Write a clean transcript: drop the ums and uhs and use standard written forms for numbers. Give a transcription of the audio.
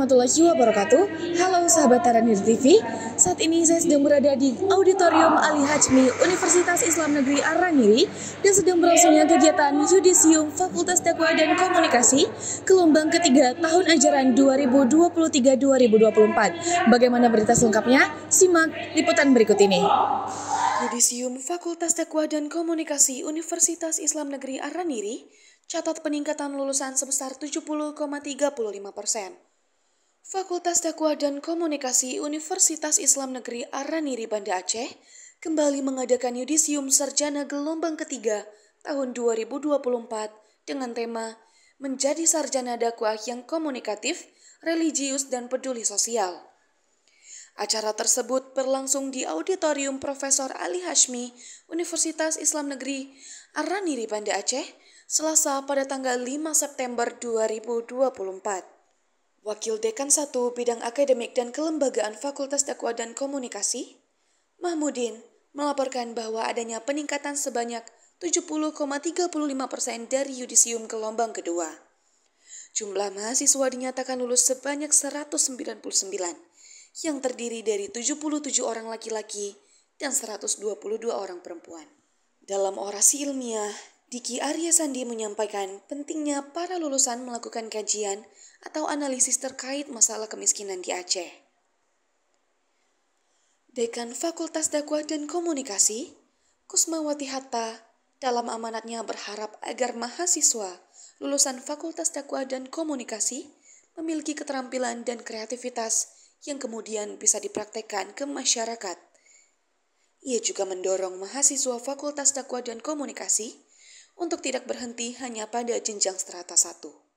warahmatullahi wabarakatuh. Halo sahabat Taranir TV. Saat ini saya sedang berada di Auditorium Ali Hachmi Universitas Islam Negeri Araniri dan sedang berlangsungnya kegiatan Yudisium Fakultas Dakwah dan Komunikasi gelombang ketiga tahun ajaran 2023-2024. Bagaimana berita selengkapnya? Simak liputan berikut ini. Yudisium Fakultas Dakwah dan Komunikasi Universitas Islam Negeri Araniri catat peningkatan lulusan sebesar 70,35%. Fakultas Dakwah dan Komunikasi Universitas Islam Negeri Araniri Banda Aceh kembali mengadakan Yudisium Sarjana gelombang ketiga tahun 2024 dengan tema Menjadi Sarjana Dakwah yang Komunikatif, Religius, dan Peduli Sosial. Acara tersebut berlangsung di Auditorium Profesor Ali Hachmi Universitas Islam Negeri Araniri Banda Aceh, Selasa pada tanggal 5 September 2024. Wakil Dekan 1 Bidang Akademik dan Kelembagaan Fakultas Dakwah dan Komunikasi, Mahmudin, melaporkan bahwa adanya peningkatan sebanyak 70,35% dari Yudisium gelombang kedua. Jumlah mahasiswa dinyatakan lulus sebanyak 199, yang terdiri dari 77 orang laki-laki dan 122 orang perempuan. Dalam orasi ilmiah, Diki Arya Sandi menyampaikan pentingnya para lulusan melakukan kajian atau analisis terkait masalah kemiskinan di Aceh. Dekan Fakultas Dakwah dan Komunikasi, Kusmawati Hatta, dalam amanatnya berharap agar mahasiswa lulusan Fakultas Dakwah dan Komunikasi memiliki keterampilan dan kreativitas yang kemudian bisa dipraktekkan ke masyarakat. Ia juga mendorong mahasiswa Fakultas Dakwah dan Komunikasi untuk tidak berhenti hanya pada jenjang strata 1.